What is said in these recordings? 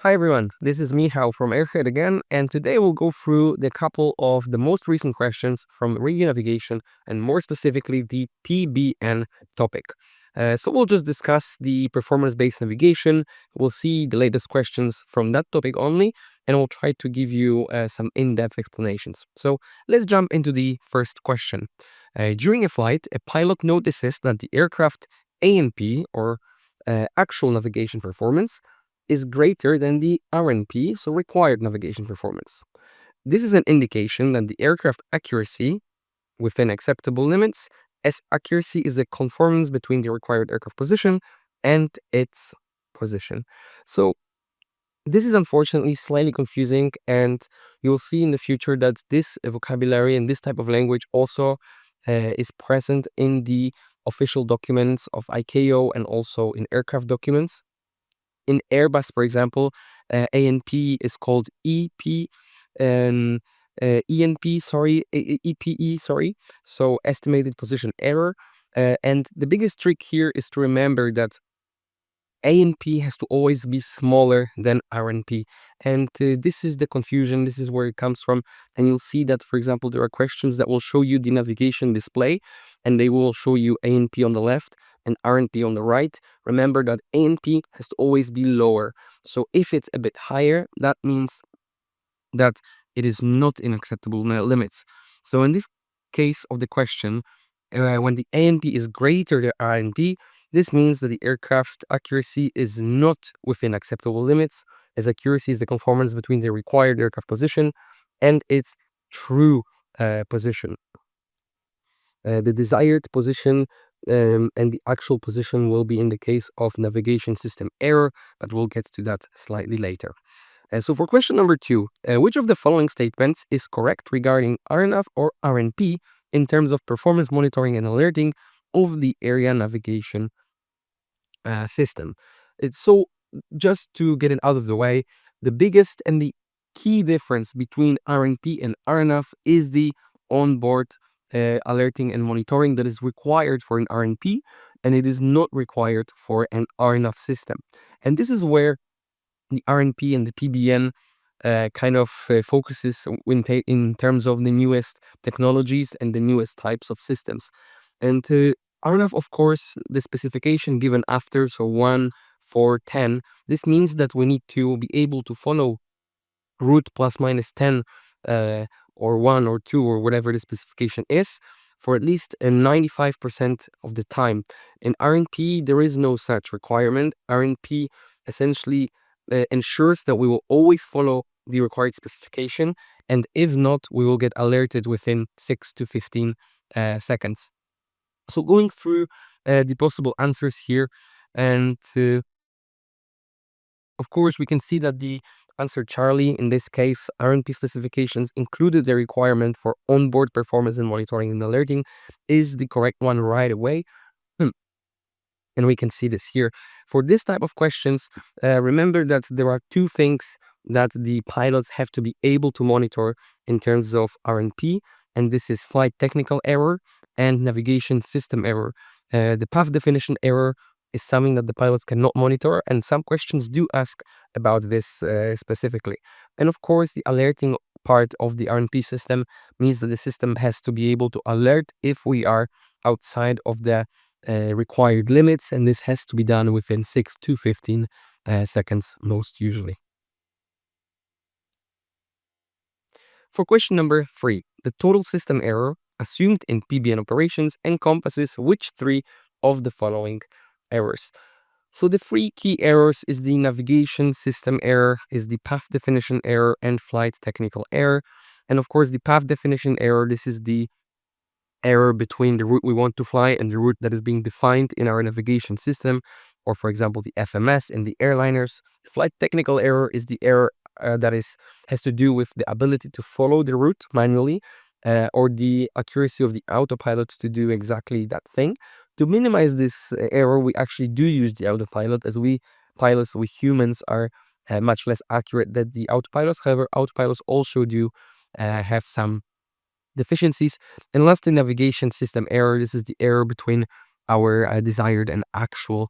Hi everyone, this is Michal from Airhead again, and today we'll go through the couple of the most recent questions from radio navigation, and more specifically the PBN topic. So we'll just discuss the performance-based navigation. We'll see the latest questions from that topic only, and we'll try to give you some in-depth explanations. So let's jump into the first question. During a flight, a pilot notices that the aircraft ANP, or actual navigation performance, is greater than the RNP, so required navigation performance. This is an indication that the aircraft accuracy within acceptable limits, as accuracy is the conformance between the required aircraft position and its position. So this is unfortunately slightly confusing, and you'll see in the future that this vocabulary and this type of language also is present in the official documents of ICAO and also in aircraft documents. In Airbus, for example, ANP is called EP, um, ENP, sorry, EPE, sorry. So estimated position error. And the biggest trick here is to remember that ANP has to always be smaller than RNP. And this is the confusion. This is where it comes from. And you'll see that, for example, there are questions that will show you the navigation display, and they will show you ANP on the left and RNP on the right. Remember that ANP has to always be lower. So if it's a bit higher, that means that it is not in acceptable limits. So in this case of the question, when the ANP is greater than RNP, this means that the aircraft accuracy is not within acceptable limits, as accuracy is the conformance between the required aircraft position and its true position. The desired position and the actual position will be in the case of navigation system error, but we'll get to that slightly later. So for question number 2, which of the following statements is correct regarding RNAV or RNP in terms of performance monitoring and alerting of the area navigation system? So just to get it out of the way, the biggest and the key difference between RNP and RNAV is the onboard alerting and monitoring that is required for an RNP, and it is not required for an RNAV system. And this is where the RNP and the PBN kind of focuses in terms of the newest technologies and the newest types of systems. And RNAV, of course, the specification given after, so 1, 4, 10, this means that we need to be able to follow route plus minus 10 or 1 or 2 or whatever the specification is for at least 95% of the time. In RNP, there is no such requirement. RNP essentially ensures that we will always follow the required specification, and if not, we will get alerted within 6 to 15 seconds. So going through the possible answers here, and of course we can see that the answer Charlie, in this case, RNP specifications included the requirement for onboard performance and monitoring and alerting, is the correct one right away. And we can see this here. For this type of questions, remember that there are two things that the pilots have to be able to monitor in terms of RNP, and this is flight technical error and navigation system error. The path definition error is something that the pilots cannot monitor, and some questions do ask about this specifically. And of course, the alerting part of the RNP system means that the system has to be able to alert if we are outside of the required limits, and this has to be done within 6 to 15 seconds most usually. For question number 3, the total system error assumed in PBN operations encompasses which 3 of the following errors? So the 3 key errors is the navigation system error, is the path definition error, and flight technical error. And of course, the path definition error, this is the error between the route we want to fly and the route that is being defined in our navigation system, or for example, the FMS in the airliners. The flight technical error is the error that has to do with the ability to follow the route manually, or the accuracy of the autopilot to do exactly that thing. To minimize this error, we actually do use the autopilot, as we pilots, we humans, are much less accurate than the autopilots. However, autopilots also do have some deficiencies. And lastly, navigation system error. This is the error between our desired and actual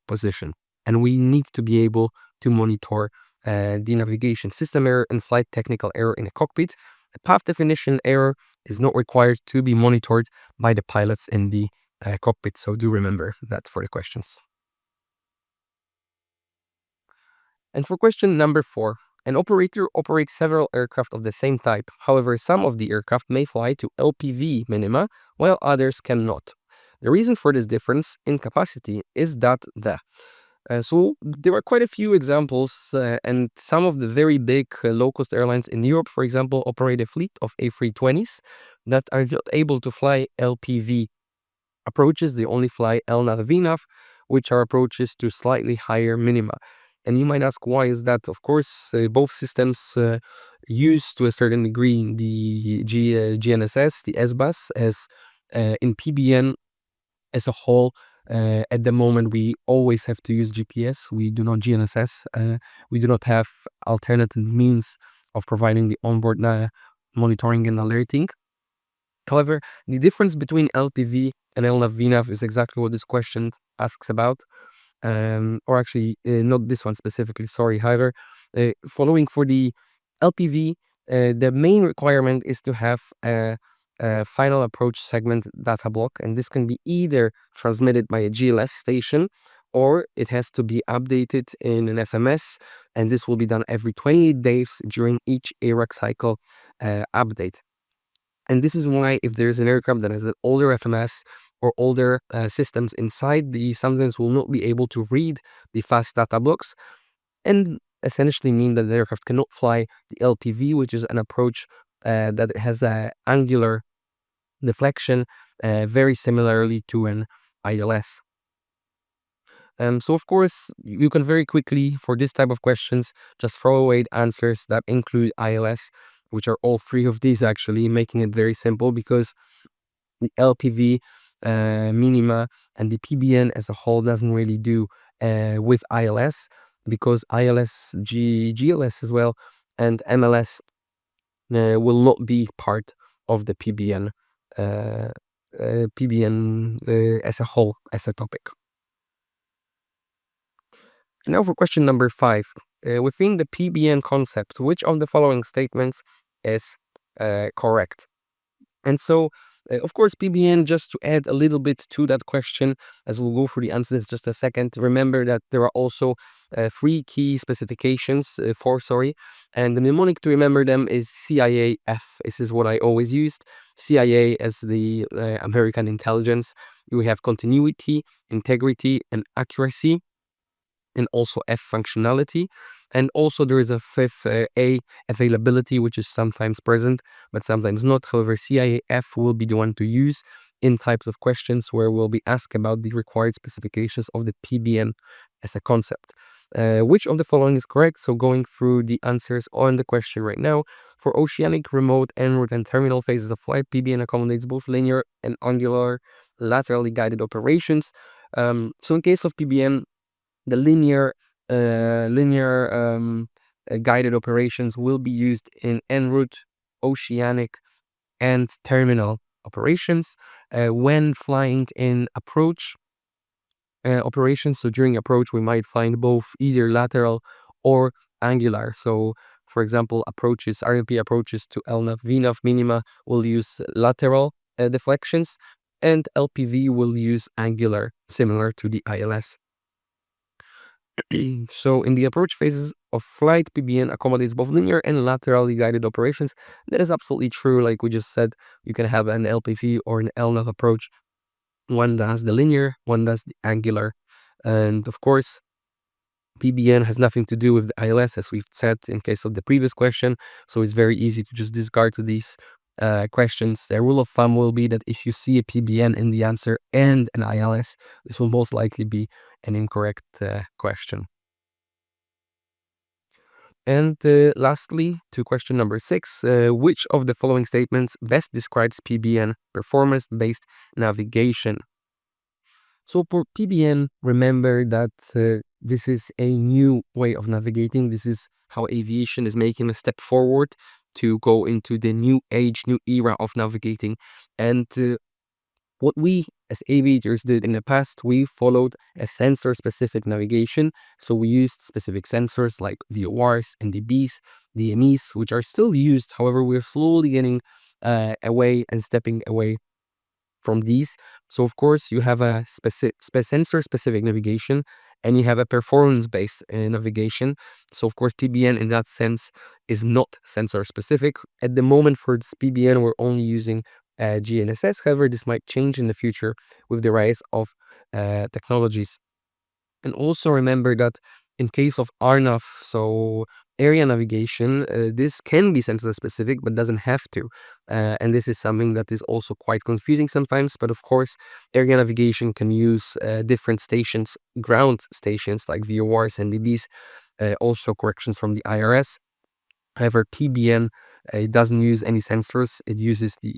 position. And we need to be able to monitor the navigation system error and flight technical error in a cockpit. A path definition error is not required to be monitored by the pilots in the cockpit, so do remember that for the questions. And for question number 4, an operator operates several aircraft of the same type. However, some of the aircraft may fly to LPV minima, while others cannot. The reason for this difference in capacity is that so there are quite a few examples, and some of the very big low-cost airlines in Europe, for example, operate a fleet of A320s that are not able to fly LPV approaches. They only fly LNAV and VNAV, which are approaches to slightly higher minima. And you might ask, why is that? Of course, both systems use to a certain degree the GNSS, the SBAS, as in PBN as a whole. At the moment, we always have to use GPS. We do not GNSS. We do not have alternative means of providing the onboard monitoring and alerting. However, the difference between LPV and LNAV VNAV is exactly what this question asks about. Or actually, not this one specifically, sorry. However, following for the LPV, the main requirement is to have a final approach segment data block, and this can be either transmitted by a GLS station or it has to be updated in an FMS, and this will be done every 28 days during each ARAC cycle update. And this is why if there's an aircraft that has an older FMS or older systems inside, the sometimes will not be able to read the fast data blocks and essentially mean that the aircraft cannot fly the LPV, which is an approach that has an angular deflection very similarly to an ILS. So of course, you can very quickly, for this type of questions, just throw away the answers that include ILS, which are all three of these actually, making it very simple because the LPV, minima, and the PBN as a whole doesn't really do with ILS, because ILS, GLS as well, and MLS will not be part of the PBN, as a whole, as a topic. Now for question number 5. Within the PBN concept, which of the following statements is correct? And so, of course, PBN, just to add a little bit to that question, as we'll go through the answers in just a second, remember that there are also 3 key specifications, 4, sorry, and the mnemonic to remember them is CIAF. This is what I always used. CIA as the American intelligence. We have continuity, integrity, and accuracy, and also F, functionality. And also there is a fifth A, availability, which is sometimes present but sometimes not. However, CIAF will be the one to use in types of questions where we'll be asked about the required specifications of the PBN as a concept. Which of the following is correct? So going through the answers on the question right now. For oceanic, remote, en route, and terminal phases of flight, PBN accommodates both linear and angular laterally guided operations. So in case of PBN, the linear guided operations will be used in en route, oceanic, and terminal operations. When flying in approach operations, so during approach, we might find both either lateral or angular. So, for example, approaches, RNP approaches to LNAV, VNAV minima will use lateral deflections, and LPV will use angular, similar to the ILS. So in the approach phases of flight, PBN accommodates both linear and laterally guided operations. That is absolutely true. Like we just said, you can have an LPV or an LNAV approach. One does the linear, one does the angular. And of course, PBN has nothing to do with the ILS, as we've said in case of the previous question. So it's very easy to just discard to these questions. The rule of thumb will be that if you see a PBN in the answer and an ILS, this will most likely be an incorrect question. And lastly, to question number 6, which of the following statements best describes PBN, performance-based navigation? So for PBN, remember that this is a new way of navigating. This is how aviation is making a step forward to go into the new age, new era of navigating. And What we as aviators did in the past, we followed a sensor-specific navigation. So we used specific sensors like VORs, NDBs, DMEs, which are still used. However, we're slowly getting away and stepping away from these. So of course you have a sensor specific navigation, and you have a performance based navigation. So of course PBN in that sense is not sensor specific. At the moment for this PBN we're only using GNSS. However, this might change in the future with the rise of technologies. And also remember that in case of RNAV, so area navigation, this can be sensor specific, but doesn't have to. And this is something that is also quite confusing sometimes. But of course, area navigation can use different stations, ground stations like VORs and DBs, also corrections from the IRS. However, PBN it doesn't use any sensors. It uses the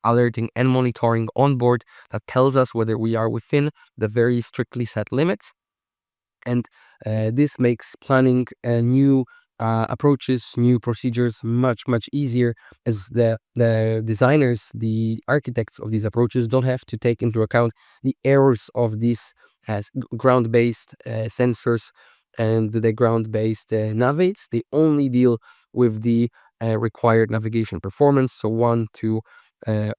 alerting and monitoring on board that tells us whether we are within the very strictly set limits. And this makes planning new approaches, new procedures much easier, as the designers, the architects of these approaches don't have to take into account the errors of these ground-based sensors and the ground-based navigates. They only deal with the required navigation performance, so 1, 2,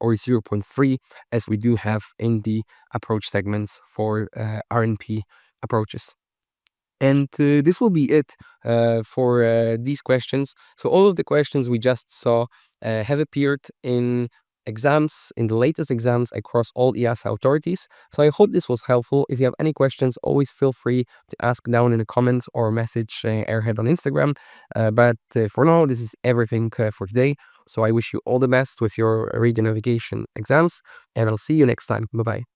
or 0.3, as we do have in the approach segments for RNP approaches. And this will be it for these questions. So all of the questions we just saw have appeared in exams, in the latest exams across all EASA authorities. So I hope this was helpful. If you have any questions, always feel free to ask down in the comments or message Airhead on Instagram. But for now, this is everything for today. So I wish you all the best with your radio navigation exams, and I'll see you next time. Bye-bye.